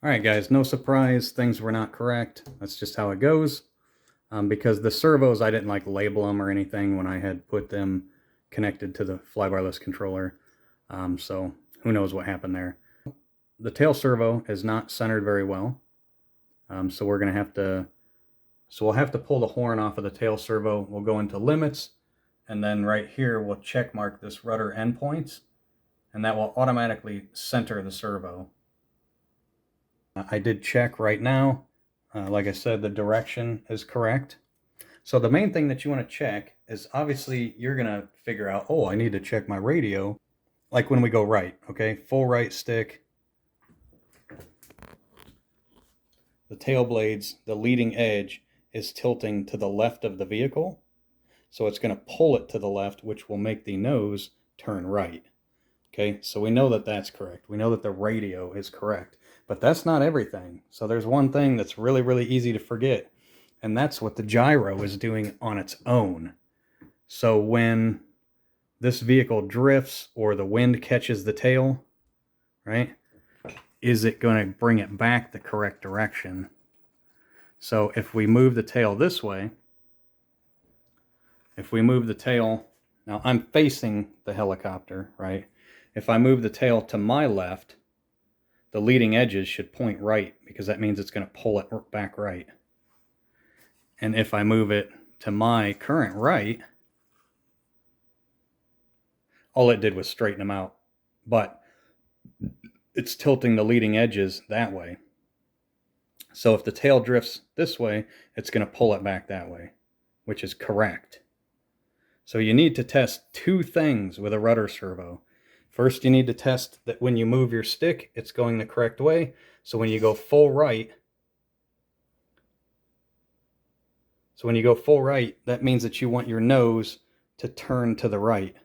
All right, guys, no surprise, things were not correct. That's just how it goes. Because the servos, I didn't like label them or anything when I had put them connected to the Flybarless controller. So who knows what happened there. The tail servo is not centered very well. So we're going to have to, we'll have to pull the horn off of the tail servo. We'll go into limits, and then right here, we'll check mark this rudder endpoints, and that will automatically center the servo. I did check right now. Like I said, the direction is correct. So the main thing that you want to check is, obviously you're going to figure out, oh, I need to check my radio. Like when we go right, okay? Full right stick. The tail blades, the leading edge is tilting to the left of the vehicle. So it's going to pull it to the left, which will make the nose turn right. Okay, so we know that that's correct. We know that the radio is correct, but that's not everything. So there's one thing that's really, really easy to forget, and that's what the gyro is doing on its own. So when this vehicle drifts or the wind catches the tail, right, is it going to bring it back the correct direction? So if we move the tail this way, if we move the tail, now I'm facing the helicopter, right? If I move the tail to my left, the leading edges should point right, because that means it's going to pull it back right. And if I move it to my current right, all it did was straighten them out, but it's tilting the leading edges that way. So if the tail drifts this way, it's going to pull it back that way, which is correct. So you need to test two things with a rudder servo. First, you need to test that when you move your stick, it's going the correct way. So when you go full right, that means that you want your nose to turn to the right.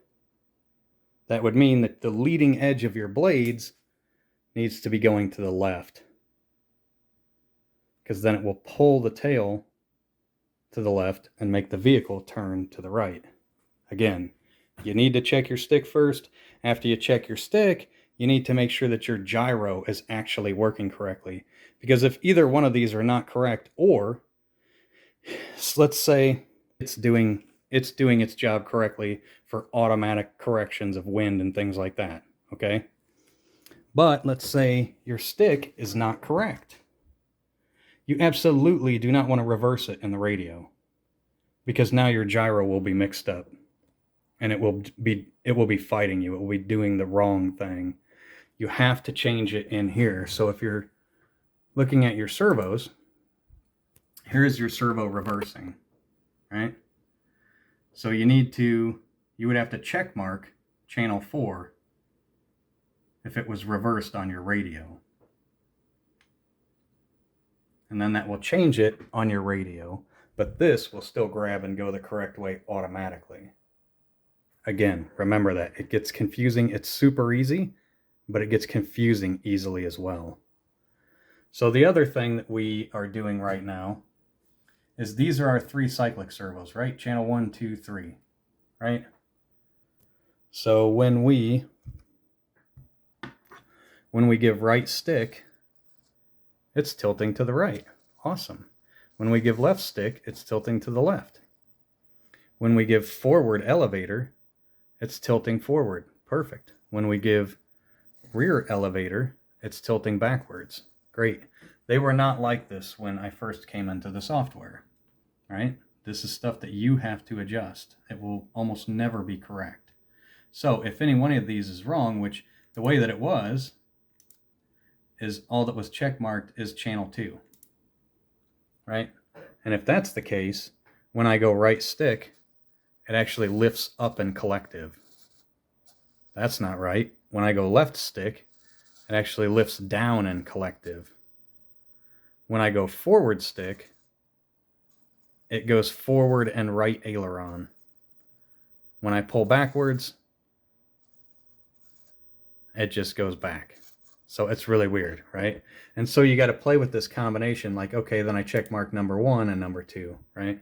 That would mean that the leading edge of your blades needs to be going to the left, because then it will pull the tail to the left and make the vehicle turn to the right. Again, you need to check your stick first. After you check your stick, you need to make sure that your gyro is actually working correctly. Because if either one of these are not correct, or let's say it's doing its job correctly for automatic corrections of wind and things like that, okay? But let's say your stick is not correct. You absolutely do not want to reverse it in the radio, because now your gyro will be mixed up. And it will be fighting you. It will be doing the wrong thing. You have to change it in here. So if you're looking at your servos, here's your servo reversing, right? So you would have to check mark channel 4 if it was reversed on your radio. And then that will change it on your radio, but this will still grab and go the correct way automatically. Again, remember that. It gets confusing. It's super easy, but it gets confusing easily as well. So the other thing that we are doing right now is, these are our 3 cyclic servos, right? Channel 1, 2, 3, right? So when we give right stick, it's tilting to the right. Awesome. When we give left stick, it's tilting to the left. When we give forward elevator, it's tilting forward. Perfect. When we give rear elevator, it's tilting backwards. Great. They were not like this when I first came into the software, right? This is stuff that you have to adjust. It will almost never be correct. So if any one of these is wrong, which the way that it was, is all that was check marked is channel 2, right? And if that's the case, when I go right stick, it actually lifts up in collective. That's not right. When I go left stick, it actually lifts down in collective. When I go forward stick, it goes forward and right aileron. When I pull backwards, it just goes back. So it's really weird, right? And so you got to play with this combination, like, okay, then I check mark number 1 and number 2, right?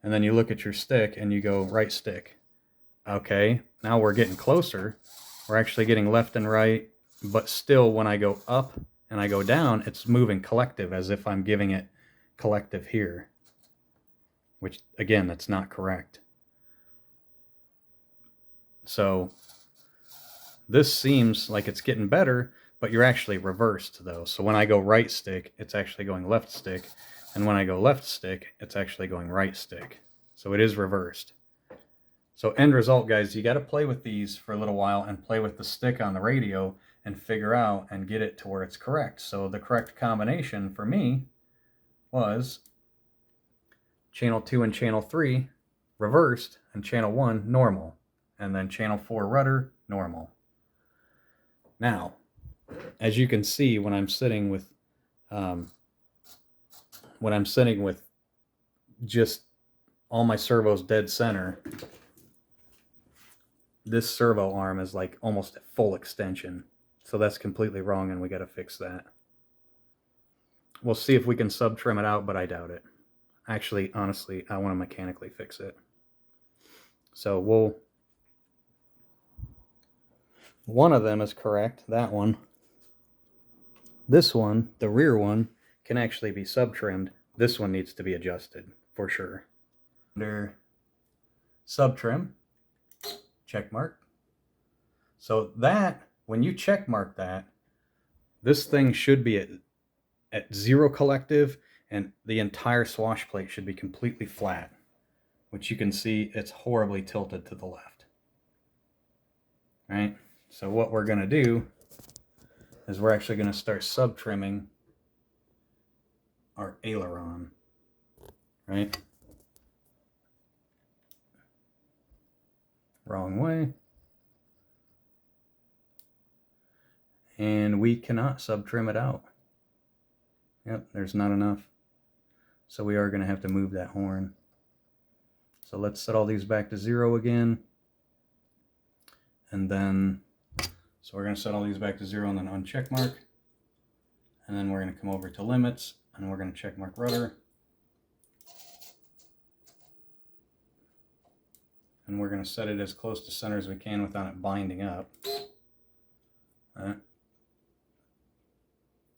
And then you look at your stick and you go right stick. Okay, now we're getting closer. We're actually getting left and right, but still when I go up and I go down, it's moving collective as if I'm giving it collective here, which again, that's not correct. So this seems like it's getting better, but you're actually reversed though. So when I go right stick, it's actually going left stick. And when I go left stick, it's actually going right stick. So it is reversed. So end result, guys, you got to play with these for a little while and play with the stick on the radio and figure out and get it to where it's correct. So the correct combination for me was channel 2 and channel 3 reversed and channel 1 normal. And then channel 4 rudder normal. Now, as you can see, when I'm sitting with just all my servos dead center, this servo arm is like almost at full extension. So that's completely wrong, and we got to fix that. We'll see if we can sub trim it out, but I doubt it. Actually, honestly, I want to mechanically fix it. So one of them is correct, that one. This one, the rear one, can actually be sub-trimmed. This one needs to be adjusted, for sure. Under sub-trim, check mark. So that, when you check mark that, this thing should be at 0 collective, and the entire swash plate should be completely flat, which you can see it's horribly tilted to the left. All right? So what we're going to do is we're actually going to start sub-trimming our aileron, right? Wrong way. And we cannot sub-trim it out. Yep, there's not enough. So we are going to have to move that horn. So let's set all these back to 0 again. And then, so we're going to set all these back to 0 and then uncheck mark. And then we're going to come over to limits and we're going to check mark rudder. And we're going to set it as close to center as we can without it binding up. All right.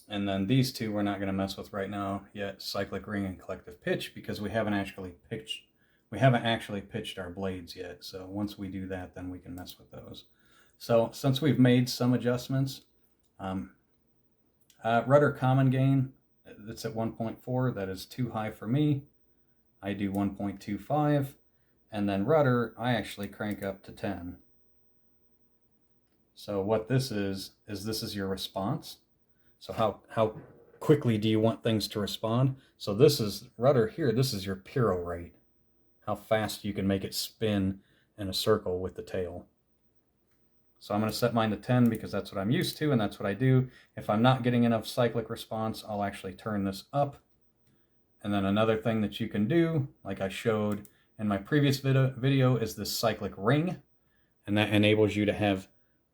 And then these two we're not going to mess with right now yet, cyclic ring and collective pitch, because we haven't actually pitched our blades yet. So once we do that, then we can mess with those. So since we've made some adjustments, rudder common gain, it's at 1.4. That is too high for me. I do 1.25. And then rudder, I actually crank up to 10. So what this is this is your response. So how quickly do you want things to respond? So this is rudder here. This is your piro rate. How fast you can make it spin in a circle with the tail. So I'm going to set mine to 10 because that's what I'm used to and that's what I do. If I'm not getting enough cyclic response, I'll actually turn this up. And then another thing that you can do, like I showed in my previous video, is this cyclic ring. And that enables you to have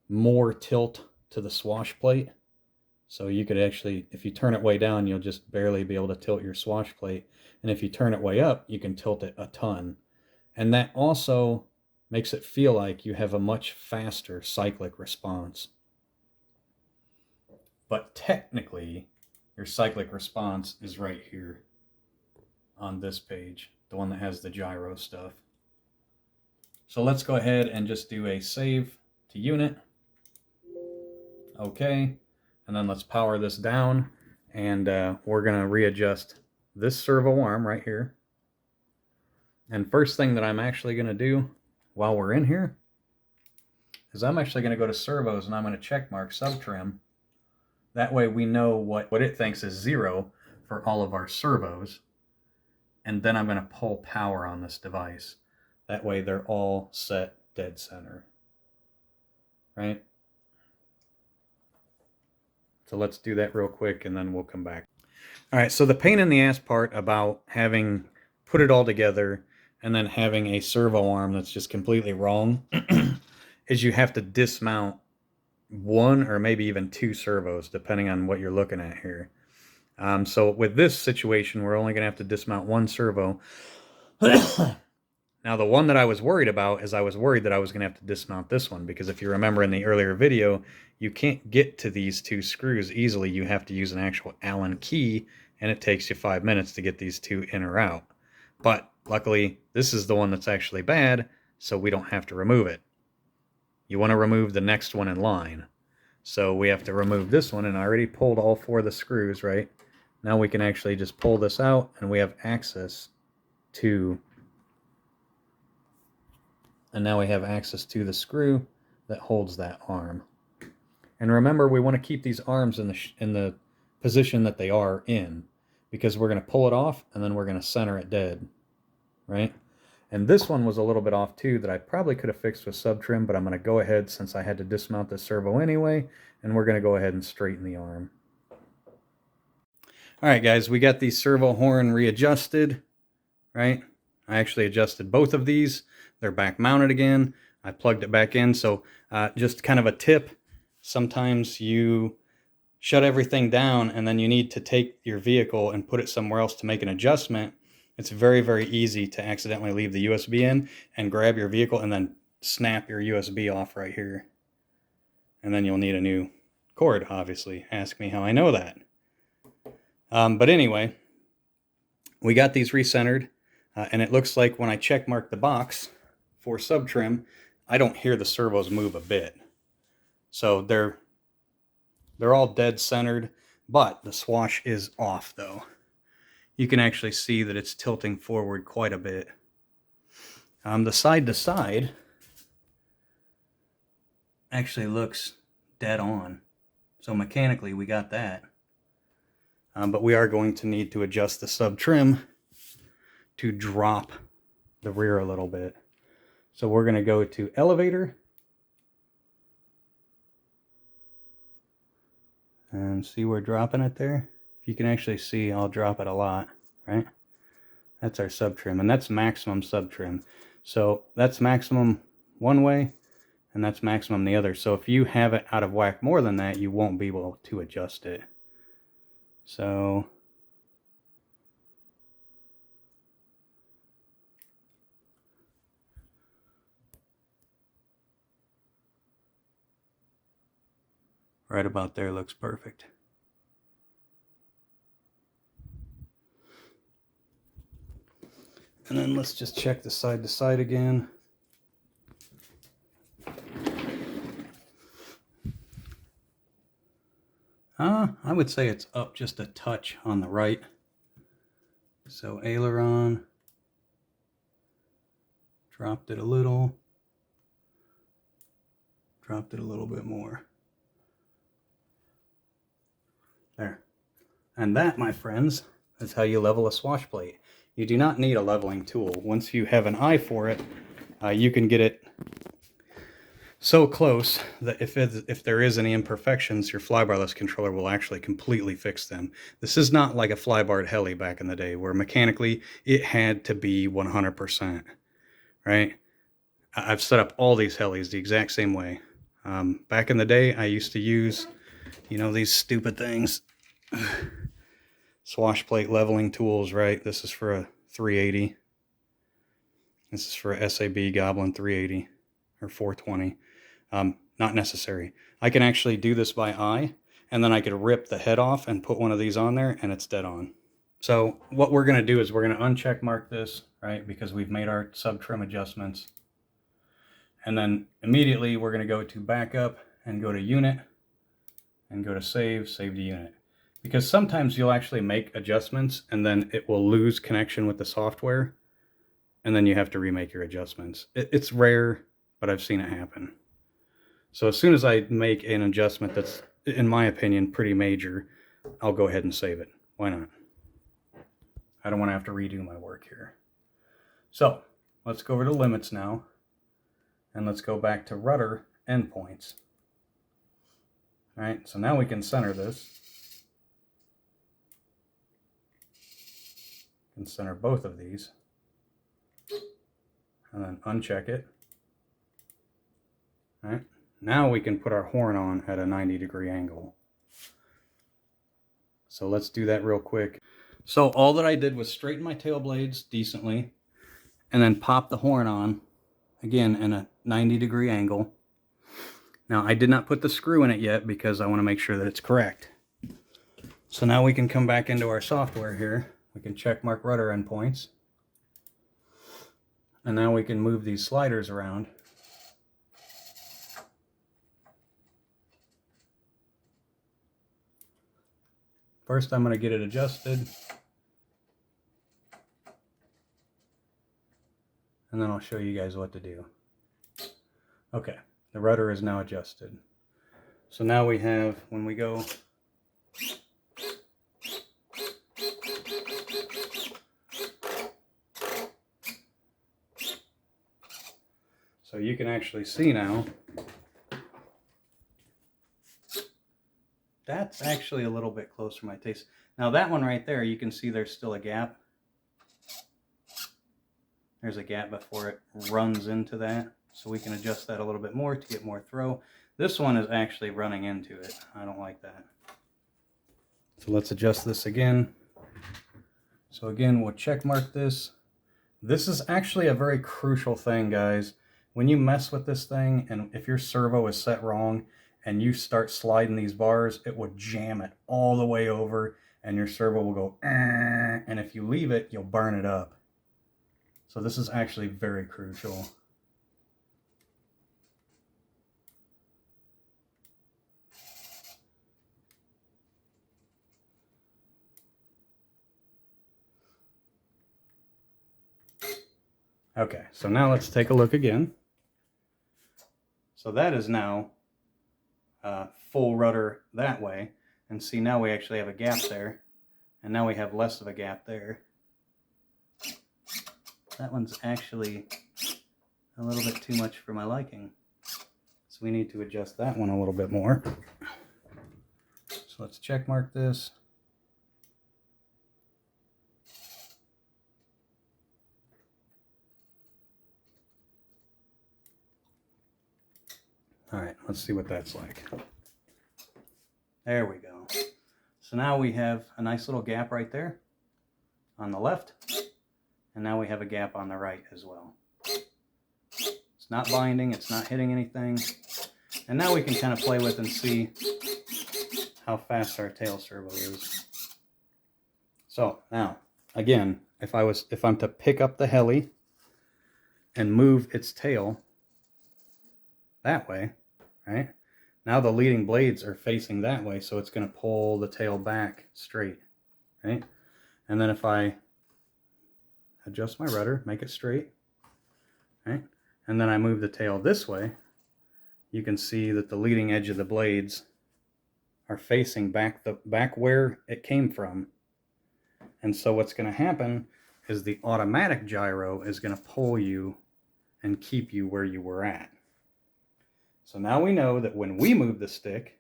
more tilt to the swash plate. So you could actually, if you turn it way down, you'll just barely be able to tilt your swash plate. And if you turn it way up, you can tilt it a ton. And that also makes it feel like you have a much faster cyclic response. But technically, your cyclic response is right here on this page, the one that has the gyro stuff. So let's go ahead and just do a save to unit. Okay. And then let's power this down, and we're going to readjust this servo arm right here. And first thing that I'm actually going to do while we're in here is I'm actually going to go to servos and I'm going to check mark sub-trim. That way we know what it thinks is 0 for all of our servos. And then I'm going to pull power on this device. That way they're all set dead center. Right? So let's do that real quick and then we'll come back. All right, so the pain in the ass part about having put it all together and then having a servo arm that's just completely wrong is you have to dismount 1 or maybe even 2 servos depending on what you're looking at here. So with this situation, we're only going to have to dismount 1 servo. Now, the one that I was worried about is I was worried that I was going to have to dismount this one, because if you remember in the earlier video, you can't get to these two screws easily. You have to use an actual Allen key, and it takes you 5 minutes to get these two in or out. But luckily, this is the one that's actually bad, so we don't have to remove it. You want to remove the next one in line. So we have to remove this one, and I already pulled all 4 of the screws, right? Now we can actually just pull this out, and we have access to... And now we have access to the screw that holds that arm. And remember, we want to keep these arms in the position that they are in, because we're going to pull it off and then we're going to center it dead, right? And this one was a little bit off too, that I probably could have fixed with sub trim, but I'm going to go ahead, since I had to dismount the servo anyway, and we're going to go ahead and straighten the arm. All right, guys, we got the servo horn readjusted, right? I actually adjusted both of these. They're back mounted again. I plugged it back in. So just kind of a tip, sometimes you shut everything down and then you need to take your vehicle and put it somewhere else to make an adjustment. It's very, very easy to accidentally leave the USB in and grab your vehicle and then snap your USB off right here. And then you'll need a new cord, obviously. Ask me how I know that. But anyway, we got these recentered. And it looks like when I check mark the box for sub trim, I don't hear the servos move a bit. So they're all dead centered, but the swash is off though. You can actually see that it's tilting forward quite a bit. The side to side actually looks dead on. So mechanically we got that. But we are going to need to adjust the sub trim to drop the rear a little bit. So we're going to go to elevator and see we're dropping it there. If you can actually see, I'll drop it a lot, right? That's our sub trim, and that's maximum sub trim. So that's maximum one way and that's maximum the other. So if you have it out of whack more than that, you won't be able to adjust it. So right about there looks perfect. And then let's just check the side to side again. I would say it's up just a touch on the right. So aileron, dropped it a little, dropped it a little bit more. There. And that, my friends, is how you level a swash plate. You do not need a leveling tool. Once you have an eye for it, you can get it so close that if there is any imperfections, your Flybarless controller will actually completely fix them. This is not like a Flybarred heli back in the day, where mechanically it had to be 100%, right? I've set up all these helis the exact same way. Back in the day, I used to use, you know, these stupid things. Swash plate leveling tools, right? This is for a 380. This is for a SAB Goblin 380 or 420. Not necessary. I can actually do this by eye, and then I could rip the head off and put one of these on there, and it's dead on. So what we're going to do is we're going to uncheck mark this, right? Because we've made our sub trim adjustments. And then immediately we're going to go to backup and go to unit and go to save to unit. Because sometimes you'll actually make adjustments and then it will lose connection with the software, and then you have to remake your adjustments. It's rare, but I've seen it happen. So as soon as I make an adjustment that's, in my opinion, pretty major, I'll go ahead and save it. Why not? I don't want to have to redo my work here. So let's go over to limits now, and let's go back to rudder endpoints. All right, so now we can center this. Can center both of these, and then uncheck it. All right, now we can put our horn on at a 90-degree angle. So let's do that real quick. So all that I did was straighten my tail blades decently, and then pop the horn on, again, in a 90-degree angle. Now, I did not put the screw in it yet because I want to make sure that it's correct. So now we can come back into our software here. We can check mark rudder endpoints. And now we can move these sliders around. First, I'm going to get it adjusted. And then I'll show you guys what to do. Okay, the rudder is now adjusted. So now we have, when we go so you can actually see now, that's actually a little bit close for my taste. Now that one right there, you can see there's still a gap. There's a gap before it runs into that. So we can adjust that a little bit more to get more throw. This one is actually running into it. I don't like that. So let's adjust this again. So again, we'll check mark this. This is actually a very crucial thing, guys. When you mess with this thing, and if your servo is set wrong and you start sliding these bars, it will jam it all the way over and your servo will go, and if you leave it, you'll burn it up. So this is actually very crucial. Okay, so now let's take a look again. So that is now full rudder that way. And see, now we actually have a gap there. And now we have less of a gap there. That one's actually a little bit too much for my liking. So we need to adjust that one a little bit more. So let's check mark this. All right, let's see what that's like. There we go. So now we have a nice little gap right there on the left. And now we have a gap on the right as well. It's not binding, it's not hitting anything. And now we can kind of play with and see how fast our tail servo is. So now, again, if I'm to pick up the heli and move its tail that way, right? Now the leading blades are facing that way, so it's going to pull the tail back straight, right? And then if I adjust my rudder, make it straight, right? And then I move the tail this way, you can see that the leading edge of the blades are facing back where it came from. And so what's going to happen is the automatic gyro is going to pull you and keep you where you were at. So now we know that when we move the stick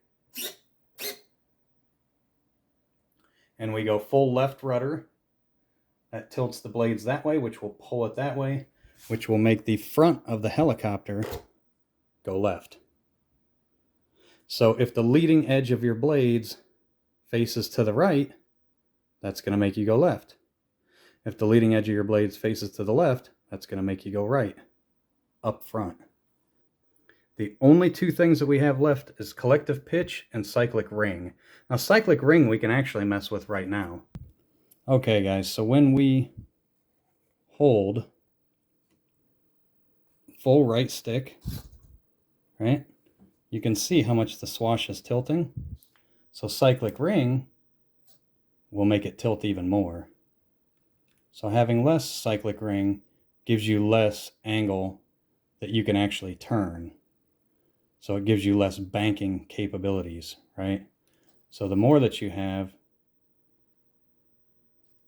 and we go full left rudder, that tilts the blades that way, which will pull it that way, which will make the front of the helicopter go left. So if the leading edge of your blades faces to the right, that's going to make you go left. If the leading edge of your blades faces to the left, that's going to make you go right, up front. The only two things that we have left is collective pitch and cyclic ring. Now, cyclic ring we can actually mess with right now. Okay, guys, so when we hold full right stick, right, you can see how much the swash is tilting. So cyclic ring will make it tilt even more. So having less cyclic ring gives you less angle that you can actually turn. So it gives you less banking capabilities, right? So the more that you have,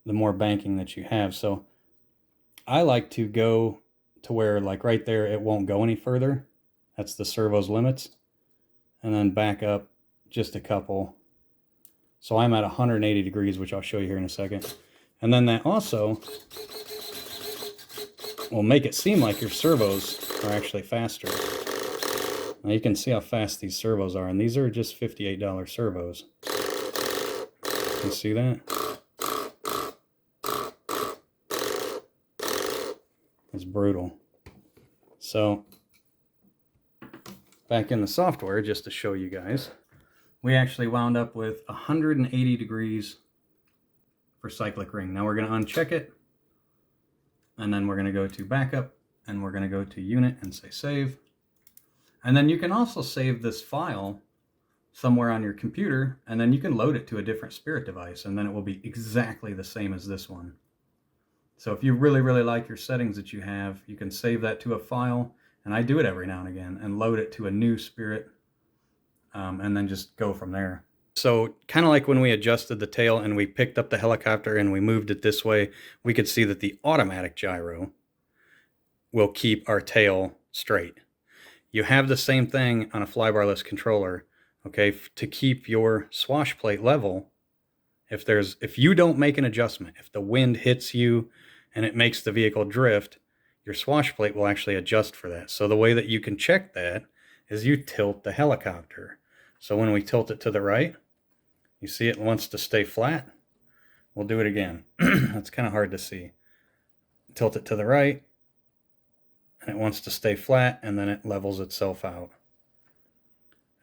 the more banking that you have. So I like to go to where, like right there, it won't go any further. That's the servo's limits. And then back up just a couple. So I'm at 180 degrees, which I'll show you here in a second. And then that also will make it seem like your servos are actually faster. Now you can see how fast these servos are, and these are just $58 servos. You see that? As brutal. So back in the software, just to show you guys, we actually wound up with 180 degrees for cyclic ring. Now we're going to uncheck it, and then we're going to go to backup, and we're going to go to unit and say save. And then you can also save this file somewhere on your computer, and then you can load it to a different Spirit device, and then it will be exactly the same as this one. So if you really, really like your settings that you have, you can save that to a file, and I do it every now and again, and load it to a new Spirit, and then just go from there. So kind of like when we adjusted the tail and we picked up the helicopter and we moved it this way, we could see that the automatic gyro will keep our tail straight. You have the same thing on a flybarless controller, okay? To keep your swash plate level, if you don't make an adjustment, if the wind hits you and it makes the vehicle drift, your swash plate will actually adjust for that. So the way that you can check that is you tilt the helicopter. So when we tilt it to the right, you see it wants to stay flat. We'll do it again. That's kind of hard to see. Tilt it to the right, and it wants to stay flat, and then it levels itself out.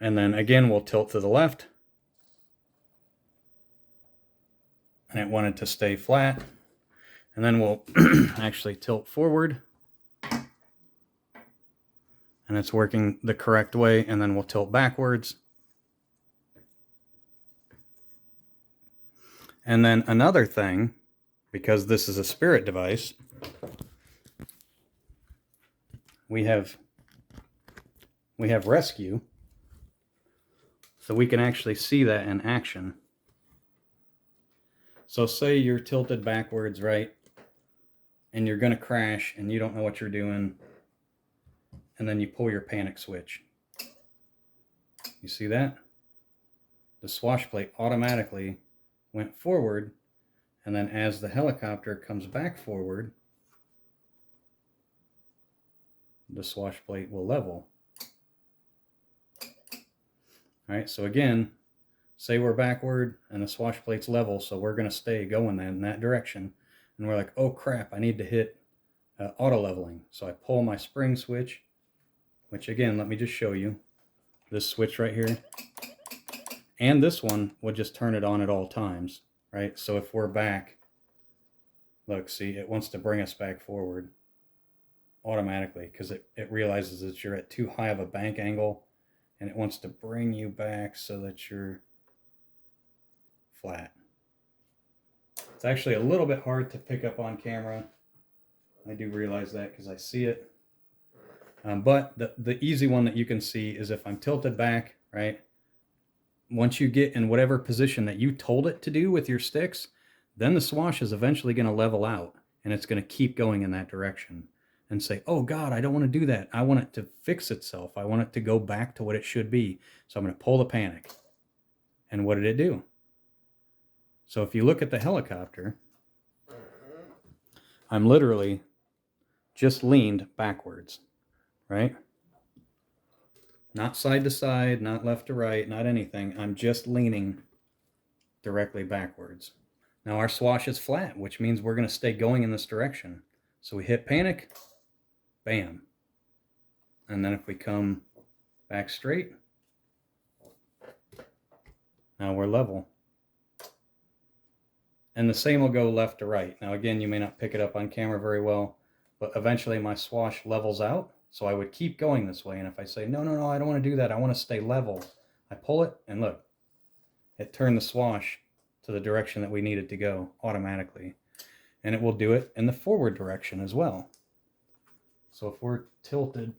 And then again, we'll tilt to the left, and it wanted to stay flat. And then we'll actually tilt forward, and it's working the correct way, and then we'll tilt backwards. And then another thing, because this is a Spirit device, we have rescue, so we can actually see that in action. So say you're tilted backwards, right? And you're going to crash and you don't know what you're doing, and then you pull your panic switch. You see that? The swash plate automatically went forward, and then as the helicopter comes back forward, the swash plate will level. All right, so again, say we're backward and the swash plate's level, so we're going to stay going in that direction. And we're like, oh crap, I need to hit auto-leveling. So I pull my spring switch, which again, let me just show you. This switch right here. And this one will just turn it on at all times, right? So if we're back, look, see, it wants to bring us back forward automatically because it realizes that you're at too high of a bank angle, and it wants to bring you back so that you're flat. It's actually a little bit hard to pick up on camera. I do realize that because I see it. But the easy one that you can see is if I'm tilted back, right? Once you get in whatever position that you told it to do with your sticks, then the swash is eventually going to level out, and it's going to keep going in that direction and say, oh God, I don't want to do that. I want it to fix itself. I want it to go back to what it should be. So I'm going to pull the panic. And what did it do? So if you look at the helicopter, I'm literally just leaned backwards, right? Not side to side, not left to right, not anything. I'm just leaning directly backwards. Now our swash is flat, which means we're going to stay going in this direction. So we hit panic, bam. And then if we come back straight, now we're level. And the same will go left to right. Now again, you may not pick it up on camera very well, but eventually my swash levels out. So I would keep going this way, and if I say, no, I don't want to do that, I want to stay level, I pull it, and look, it turned the swash to the direction that we needed to go automatically. And it will do it in the forward direction as well. So if we're tilted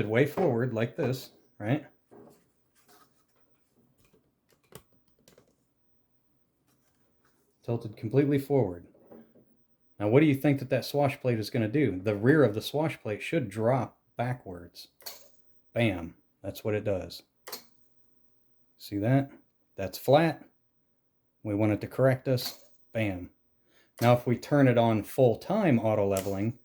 way forward like this, right? Tilted completely forward. Now, what do you think that swash plate is going to do? The rear of the swash plate should drop backwards. Bam. That's what it does. See that? That's flat. We want it to correct us. Bam. Now, if we turn it on full-time auto-leveling,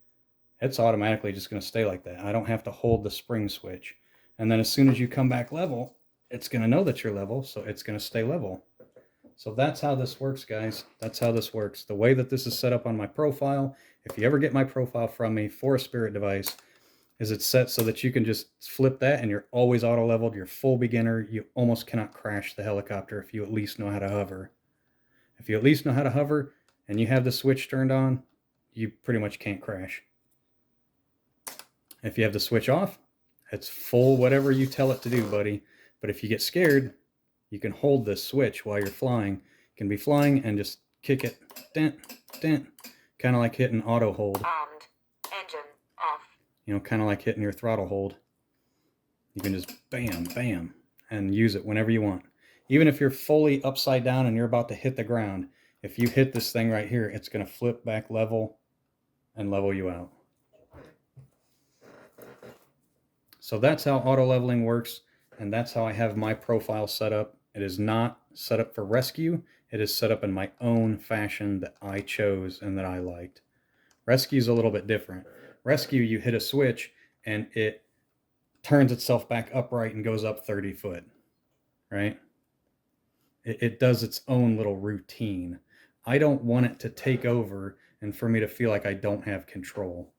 it's automatically just going to stay like that. I don't have to hold the spring switch. And then as soon as you come back level, it's going to know that you're level, so it's going to stay level. So that's how this works, guys. That's how this works. The way that this is set up on my profile, if you ever get my profile from me for a Spirit device, is it's set so that you can just flip that and you're always auto-leveled. You're full beginner. You almost cannot crash the helicopter if you at least know how to hover. If you at least know how to hover and you have the switch turned on, you pretty much can't crash. If you have the switch off, it's full whatever you tell it to do, buddy. But if you get scared, you can hold this switch while you're flying. You can be flying and just kick it, dent, dent, kind of like hitting auto hold. Armed. Engine off. You know, kind of like hitting your throttle hold. You can just bam, bam, and use it whenever you want. Even if you're fully upside down and you're about to hit the ground, if you hit this thing right here, it's going to flip back level and level you out. So that's how auto leveling works, and that's how I have my profile set up. It is not set up for rescue. It is set up in my own fashion that I chose and that I liked. Rescue is a little bit different. Rescue, you hit a switch and it turns itself back upright and goes up 30 foot, right? It does its own little routine. I don't want it to take over and for me to feel like I don't have control,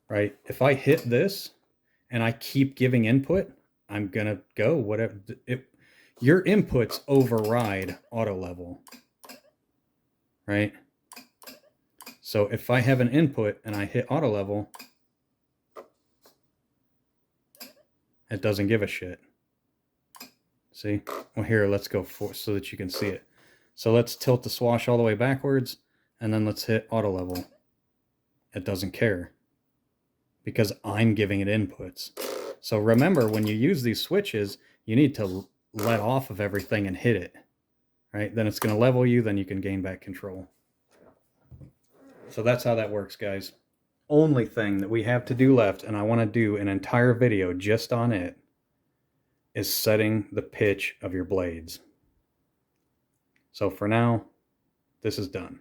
right? If I hit this and I keep giving input, I'm gonna go whatever. Your inputs override auto level, right? So if I have an input and I hit auto level, it doesn't give a shit. See? Well, here, let's go for so that you can see it. So let's tilt the swash all the way backwards, and then let's hit auto level. It doesn't care because I'm giving it inputs. So remember, when you use these switches, you need to let off of everything and hit it, right? Then it's going to level you, then you can gain back control. So that's how that works, guys. Only thing that we have to do left, and I want to do an entire video just on it, is setting the pitch of your blades. So for now, this is done.